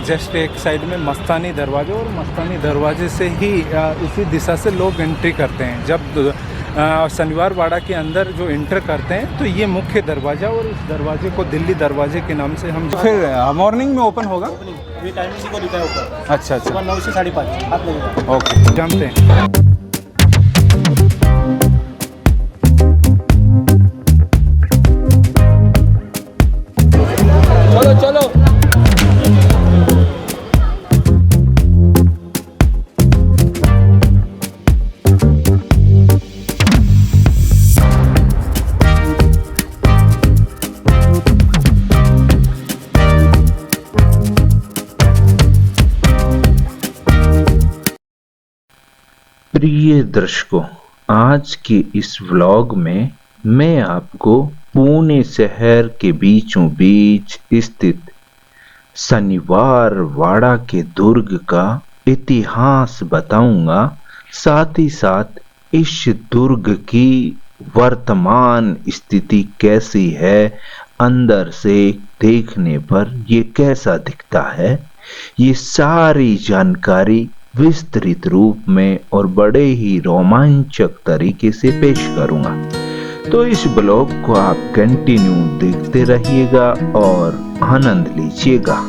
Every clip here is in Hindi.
जस्ट एक साइड में मस्तानी दरवाज़ा, और मस्तानी दरवाजे से ही इसी दिशा से लोग एंट्री करते हैं। जब शनिवार वाड़ा के अंदर जो एंटर करते हैं तो ये मुख्य दरवाज़ा, और इस दरवाजे को दिल्ली दरवाजे के नाम से हम फिर मॉर्निंग में ओपन होगा। ये टाइमिंग को लिखा है ऊपर। अच्छा अच्छा, 9 से 5:30 हाथ लगेगा। ओके, जानते हैं। चलो चलो। प्रिय दर्शकों, आज के इस व्लॉग में मैं आपको पुणे शहर के बीचों बीच स्थित शनिवार वाड़ा के दुर्ग का इतिहास बताऊंगा। साथ ही साथ इस दुर्ग की वर्तमान स्थिति कैसी है, अंदर से देखने पर ये कैसा दिखता है, ये सारी जानकारी विस्तृत रूप में और बड़े ही रोमांचक तरीके से पेश करूंगा। तो इस ब्लॉग को आप कंटिन्यू देखते रहिएगा और आनंद लीजिएगा।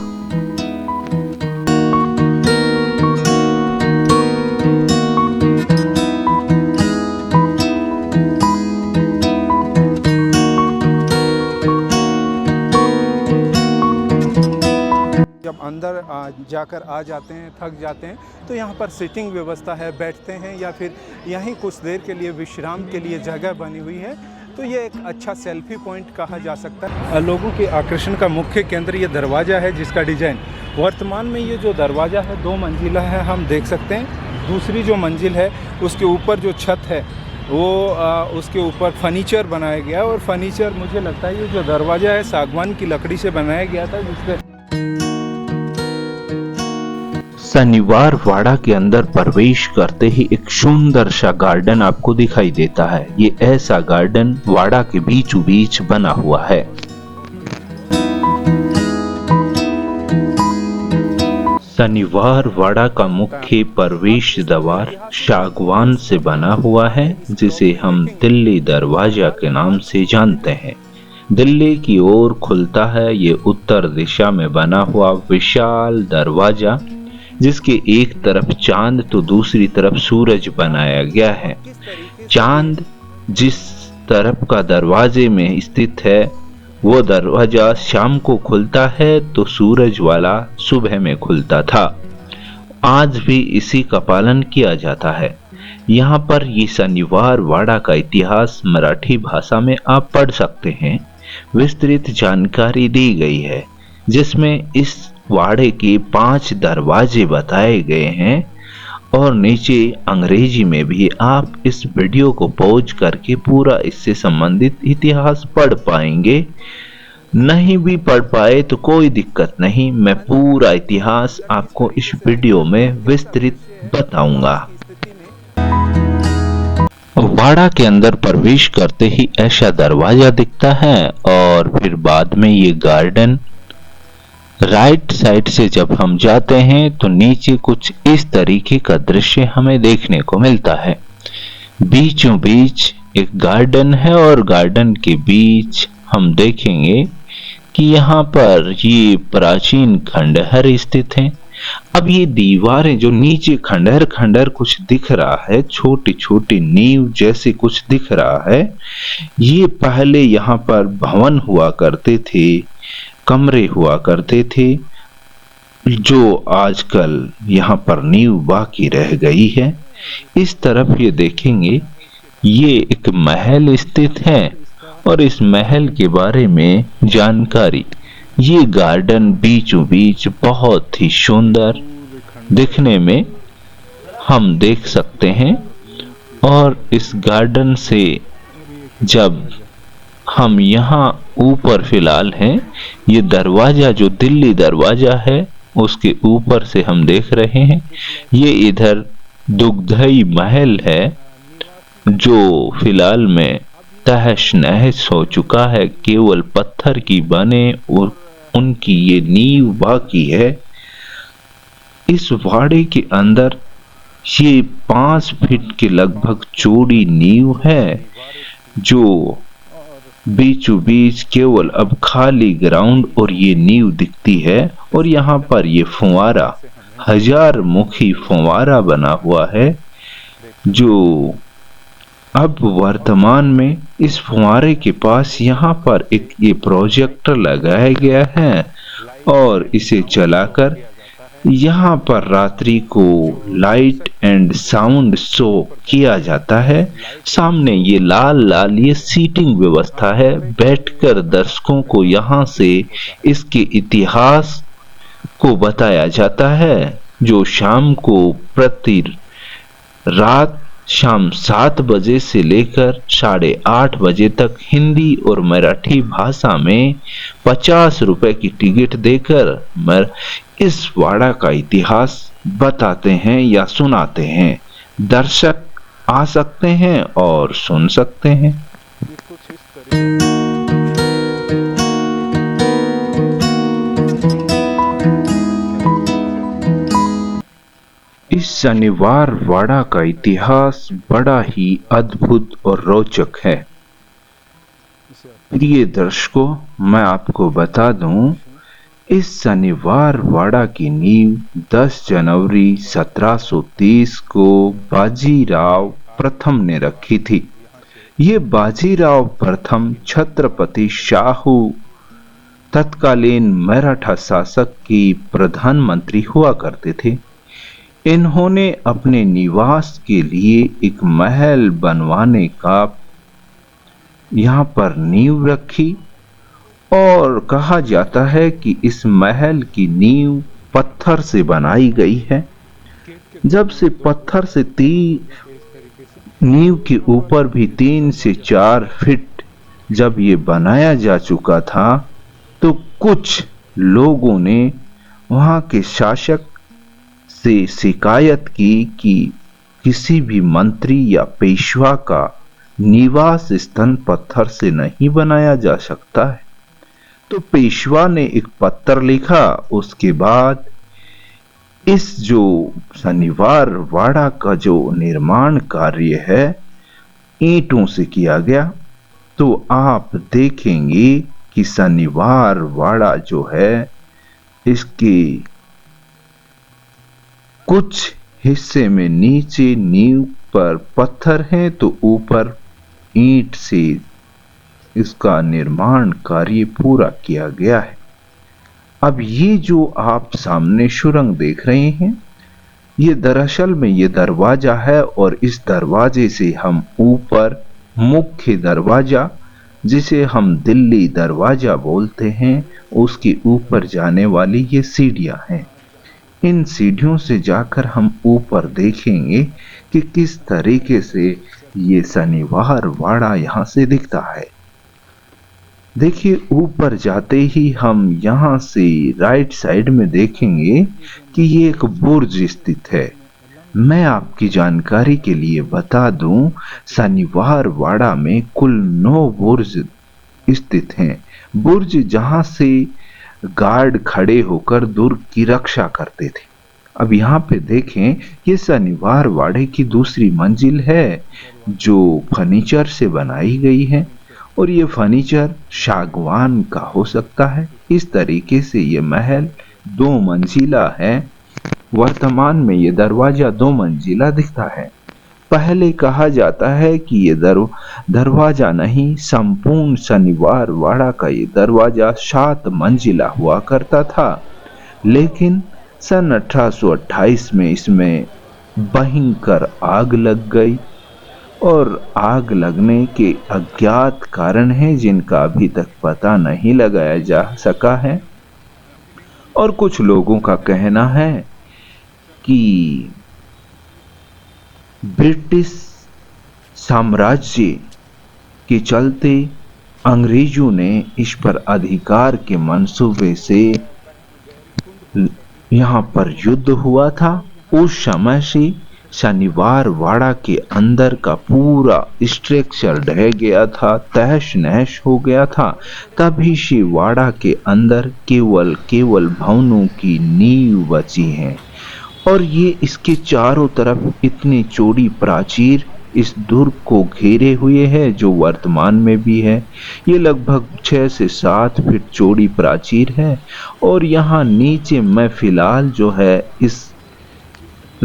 जब अंदर जाकर आ जाते हैं, थक जाते हैं, तो यहाँ पर सिटिंग व्यवस्था है, बैठते हैं या फिर यहीं कुछ देर के लिए विश्राम के लिए जगह बनी हुई है। तो ये एक अच्छा सेल्फी पॉइंट कहा जा सकता है। लोगों के आकर्षण का मुख्य केंद्र ये दरवाज़ा है, जिसका डिज़ाइन वर्तमान में ये जो दरवाज़ा है 2 मंजिला है, हम देख सकते हैं। दूसरी जो मंजिल है उसके ऊपर जो छत है वो उसके ऊपर फर्नीचर बनाया गया है, और फर्नीचर मुझे लगता है ये जो दरवाज़ा है सागवान की लकड़ी से बनाया गया था, जिससे शनिवार वाड़ा के अंदर प्रवेश करते ही एक सुंदर सा गार्डन आपको दिखाई देता है। ये ऐसा गार्डन वाड़ा के बीचों बीच बना हुआ है। शनिवार वाड़ा का मुख्य प्रवेश द्वार सागवान से बना हुआ है, जिसे हम दिल्ली दरवाजा के नाम से जानते हैं। दिल्ली की ओर खुलता है ये उत्तर दिशा में बना हुआ विशाल दरवाजा, जिसके एक तरफ चांद तो दूसरी तरफ सूरज बनाया गया है। चांद जिस तरफ का दरवाजे में स्थित है वो दरवाजा शाम को खुलता है, तो सूरज वाला सुबह में खुलता था। आज भी इसी का पालन किया जाता है। यहाँ पर ये शनिवार वाड़ा का इतिहास मराठी भाषा में आप पढ़ सकते हैं। विस्तृत जानकारी दी गई है, जिसमें इस वाड़े के 5 दरवाजे बताए गए हैं, और नीचे अंग्रेजी में भी आप इस वीडियो को पॉज करके पूरा इससे संबंधित इतिहास पढ़ पाएंगे। नहीं भी पढ़ पाए तो कोई दिक्कत नहीं, मैं पूरा इतिहास आपको इस वीडियो में विस्तृत बताऊंगा। वाड़ा के अंदर प्रवेश करते ही ऐसा दरवाजा दिखता है, और फिर बाद में ये गार्डन। राइट साइड से जब हम जाते हैं तो नीचे कुछ इस तरीके का दृश्य हमें देखने को मिलता है। बीचों बीच एक गार्डन है, और गार्डन के बीच हम देखेंगे कि यहाँ पर ये प्राचीन खंडहर स्थित हैं। अब ये दीवारें जो नीचे खंडहर खंडहर कुछ दिख रहा है, छोटी छोटी नींव जैसे कुछ दिख रहा है, ये पहले यहाँ पर भवन हुआ करते थे, कमरे हुआ करते थे, जो आजकल यहाँ पर नींव बाकी रह गई है। इस तरफ ये देखेंगे, ये एक महल स्थित है, और इस महल के बारे में जानकारी, ये गार्डन बीचों बीच बहुत ही सुंदर दिखने में हम देख सकते हैं। और इस गार्डन से जब हम यहाँ ऊपर फिलहाल हैं, ये दरवाजा जो दिल्ली दरवाजा है उसके ऊपर से हम देख रहे हैं। ये इधर दुग्धई महल है, जो फिलहाल में तहस नहस हो चुका है, केवल पत्थर की बने और उनकी ये नींव बाकी है। इस वाड़े के अंदर ये 5 फीट के लगभग चौड़ी नींव है, जो बीचों बीच केवल अब खाली ग्राउंड और ये नींव दिखती है। और यहाँ पर ये फुवारा, 1000 मुखी फुवारा बना हुआ है, जो अब वर्तमान में इस फुवारे के पास यहाँ पर एक ये प्रोजेक्टर लगाया गया है और इसे चलाकर यहाँ पर रात्रि को लाइट एंड साउंड शो किया जाता है। सामने ये लाल लाल ये सीटिंग व्यवस्था है, बैठकर दर्शकों को यहाँ से इसके इतिहास को बताया जाता है, जो शाम को प्रति रात शाम 7 बजे से लेकर 8:30 बजे तक हिंदी और मराठी भाषा में 50 रुपए की टिकट देकर इस वाड़ा का इतिहास बताते हैं या सुनाते हैं। दर्शक आ सकते हैं और सुन सकते हैं। इस शनिवार वाड़ा का इतिहास बड़ा ही अद्भुत और रोचक है। प्रिय दर्शकों, मैं आपको बता दूं, इस शनिवार वाड़ा की नींव 10 जनवरी 1730 को बाजीराव प्रथम ने रखी थी। ये बाजीराव प्रथम छत्रपति शाहू तत्कालीन मराठा शासक की प्रधानमंत्री हुआ करते थे। इन्होंने अपने निवास के लिए एक महल बनवाने का यहाँ पर नींव रखी और कहा जाता है कि इस महल की नींव पत्थर से बनाई गई है। जब से पत्थर से नींव के ऊपर भी 3 से 4 फीट जब ये बनाया जा चुका था, तो कुछ लोगों ने वहां के शासक से शिकायत की कि किसी भी मंत्री या पेशवा का निवास स्थान पत्थर से नहीं बनाया जा सकता है। तो पेशवा ने एक पत्र लिखा। उसके बाद इस जो शनिवार वाड़ा का जो निर्माण कार्य है ईंटों से किया गया। तो आप देखेंगे कि शनिवार वाड़ा जो है इसके कुछ हिस्से में नीचे नींव पर पत्थर है तो ऊपर ईंट से इसका निर्माण कार्य पूरा किया गया है। अब ये जो आप सामने सुरंग देख रहे हैं, ये दरअसल में ये दरवाजा है और इस दरवाजे से हम ऊपर मुख्य दरवाजा, जिसे हम दिल्ली दरवाजा बोलते हैं, उसके ऊपर जाने वाली ये सीढ़ियां हैं। इन सीढ़ियों से जाकर हम ऊपर देखेंगे कि किस तरीके से ये शनिवार वाड़ा यहाँ से दिखता है। देखिए, ऊपर जाते ही हम यहाँ से राइट साइड में देखेंगे कि ये एक बुर्ज स्थित है। मैं आपकी जानकारी के लिए बता दूं, शनिवार वाड़ा में कुल 9 बुर्ज स्थित हैं। बुर्ज जहां से गार्ड खड़े होकर दुर्ग की रक्षा करते थे। अब यहाँ पे देखें, ये शनिवार वाड़े की दूसरी मंजिल है जो फर्नीचर से बनाई गई है और ये फर्नीचर सागवान का हो सकता है। इस तरीके से ये महल 2 मंजिला है। वर्तमान में ये दरवाजा 2 मंजिला दिखता है। पहले कहा जाता है कि ये दरवाजा नहीं, संपूर्ण शनिवार वाड़ा का ये दरवाजा 7 मंजिला हुआ करता था, लेकिन सन 1828 में इसमें भयंकर आग लग गई और आग लगने के अज्ञात कारण हैं जिनका अभी तक पता नहीं लगाया जा सका है। और कुछ लोगों का कहना है कि ब्रिटिश साम्राज्य के चलते अंग्रेजों ने इस पर अधिकार के मंसूबे से यहाँ पर युद्ध हुआ था। उस समय से शनिवार वाड़ा के अंदर का पूरा स्ट्रक्चर ढह गया था, तहस नहस हो गया था। तभी से वाड़ा के अंदर केवल भवनों की नींव बची हैं और ये इसके चारों तरफ इतनी चौड़ी प्राचीर इस दुर्ग को घेरे हुए है, जो वर्तमान में भी है। ये लगभग 6 से 7 फीट चौड़ी प्राचीर है। और यहाँ नीचे मैं फिलहाल जो है इस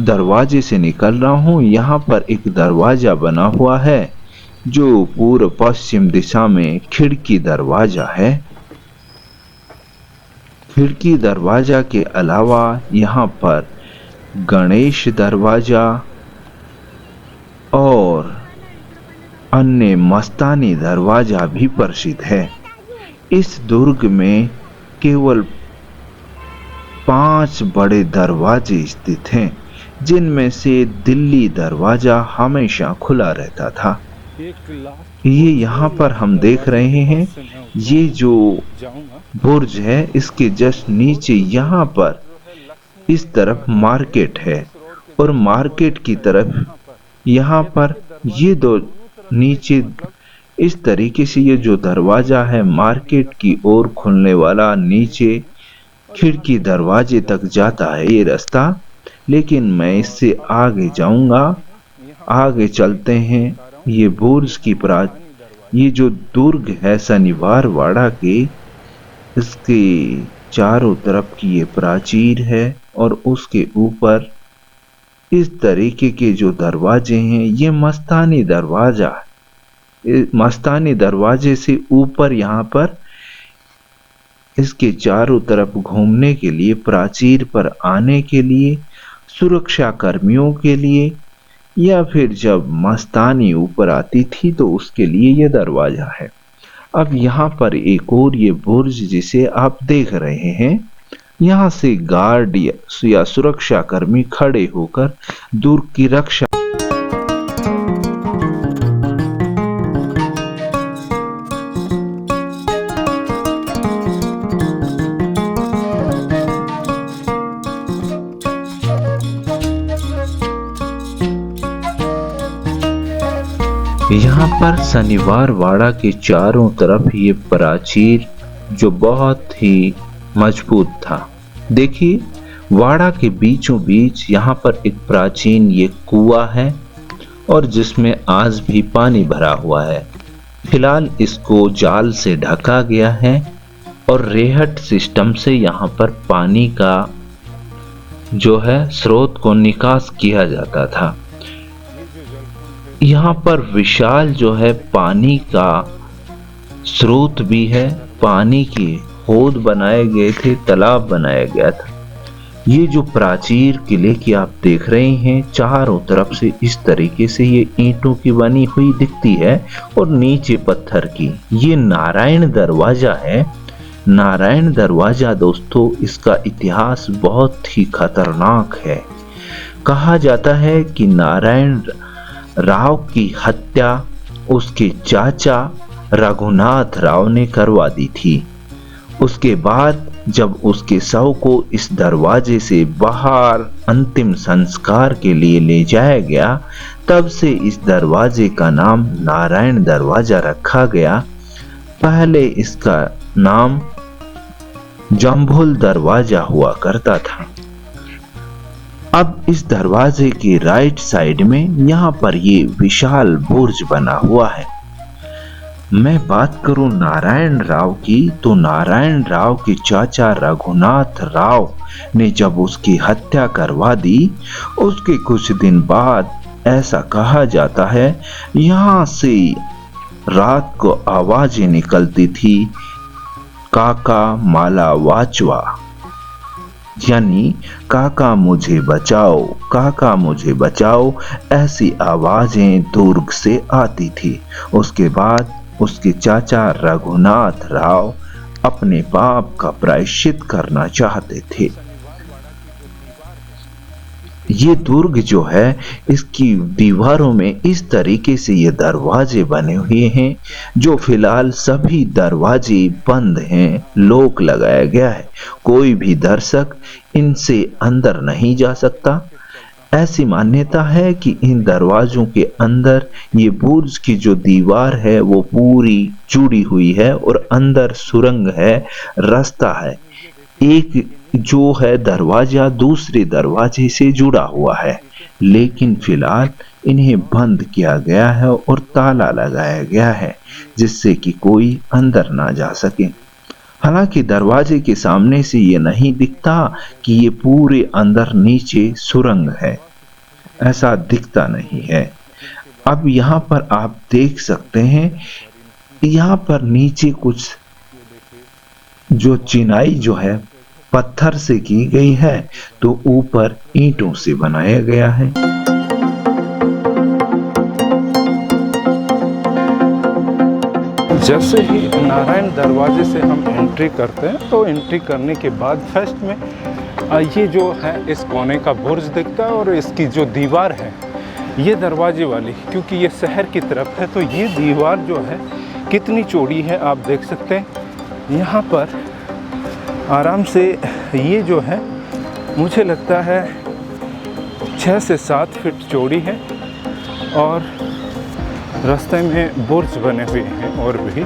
दरवाजे से निकल रहा हूँ। यहाँ पर एक दरवाजा बना हुआ है जो पूर्व पश्चिम दिशा में खिड़की दरवाजा है। खिड़की दरवाजा के अलावा यहाँ पर गणेश दरवाजा और अन्य मस्तानी दरवाजा भी प्रसिद्ध है। इस दुर्ग में केवल 5 बड़े दरवाजे स्थित हैं, जिनमें से दिल्ली दरवाजा हमेशा खुला रहता था। ये यहाँ पर हम देख रहे हैं, ये जो बुर्ज है इसके जस्ट नीचे यहाँ पर इस तरफ मार्केट है और मार्केट की तरफ यहाँ पर ये दो नीचे इस तरीके से ये जो दरवाजा है मार्केट की ओर खुलने वाला नीचे खिड़की दरवाजे तक जाता है ये रास्ता। लेकिन मैं इससे आगे जाऊंगा, आगे चलते हैं। ये बुर्ज की ये जो दुर्ग है शनिवार वाड़ा के, इसके चारों तरफ की ये प्राचीर है और उसके ऊपर इस तरीके के जो दरवाजे हैं ये मस्तानी दरवाजा है। मस्तानी दरवाजे से ऊपर यहाँ पर इसके चारों तरफ घूमने के लिए, प्राचीर पर आने के लिए, सुरक्षा कर्मियों के लिए, या फिर जब मस्तानी ऊपर आती थी तो उसके लिए ये दरवाजा है। अब यहाँ पर एक और ये बुर्ज जिसे आप देख रहे हैं, यहाँ से गार्ड या सुरक्षा कर्मी खड़े होकर दुर्ग की रक्षा यहाँ पर शनिवार वाड़ा के चारों तरफ ये प्राचीर जो बहुत ही मजबूत था। देखिए वाड़ा के बीचों बीच यहाँ पर एक प्राचीन ये कुआं है और जिसमें आज भी पानी भरा हुआ है। फिलहाल इसको जाल से ढका गया है और रेहट सिस्टम से यहाँ पर पानी का जो है स्रोत को निकास किया जाता था। यहाँ पर विशाल जो है पानी का स्रोत भी है, पानी के हौद बनाए गए थे, तालाब बनाया गया था। ये जो प्राचीर किले की आप देख रहे हैं चारों तरफ से इस तरीके से ये ईंटों की बनी हुई दिखती है और नीचे पत्थर की। ये नारायण दरवाजा है। नारायण दरवाजा दोस्तों, इसका इतिहास बहुत ही खतरनाक है। कहा जाता है कि नारायण राव की हत्या उसके चाचा रघुनाथ राव ने करवा दी थी। उसके बाद जब उसके शव को इस दरवाजे से बाहर अंतिम संस्कार के लिए ले जाया गया, तब से इस दरवाजे का नाम नारायण दरवाजा रखा गया। पहले इसका नाम जम्भुल दरवाजा हुआ करता था। अब इस दरवाजे के राइट साइड में यहाँ पर ये विशाल बुर्ज बना हुआ है। मैं बात करूं नारायण राव की, तो नारायण राव के चाचा रघुनाथ राव ने जब उसकी हत्या करवा दी, उसके कुछ दिन बाद ऐसा कहा जाता है यहाँ से रात को आवाजें निकलती थी, काका माला वाचवा, यानी काका मुझे बचाओ, काका मुझे बचाओ, ऐसी आवाजें दुर्ग से आती थी। उसके बाद उसके चाचा रघुनाथ राव अपने पाप का प्रायश्चित करना चाहते थे। ये दुर्ग जो है इसकी दीवारों में इस तरीके से ये दरवाजे बने हुए हैं, जो फिलहाल सभी दरवाजे बंद हैं, लॉक लगाया गया है। कोई भी दर्शक इनसे अंदर नहीं जा सकता। ऐसी मान्यता है कि इन दरवाजों के अंदर ये बुर्ज की जो दीवार है वो पूरी जुड़ी हुई है और अंदर सुरंग है, रास्ता है। एक जो है दरवाजा दूसरे दरवाजे से जुड़ा हुआ है, लेकिन फिलहाल इन्हें बंद किया गया है और ताला लगाया गया है जिससे कि कोई अंदर ना जा सके। हालांकि दरवाजे के सामने से ये नहीं दिखता कि ये पूरे अंदर नीचे सुरंग है, ऐसा दिखता नहीं है। अब यहाँ पर आप देख सकते हैं, यहाँ पर नीचे कुछ जो चिनाई जो है पत्थर से की गई है, तो ऊपर ईंटों से बनाया गया है। जैसे ही नारायण दरवाजे से हम एंट्री करते हैं तो एंट्री करने के बाद फर्स्ट में ये जो है इस कोने का बुर्ज दिखता है और इसकी जो दीवार है ये दरवाजे वाली, क्योंकि ये शहर की तरफ है तो ये दीवार जो है कितनी चौड़ी है आप देख सकते हैं। यहाँ पर आराम से ये जो है मुझे लगता है 6 से 7 फीट चौड़ी है और रास्ते में बुर्ज बने हुए हैं और भी।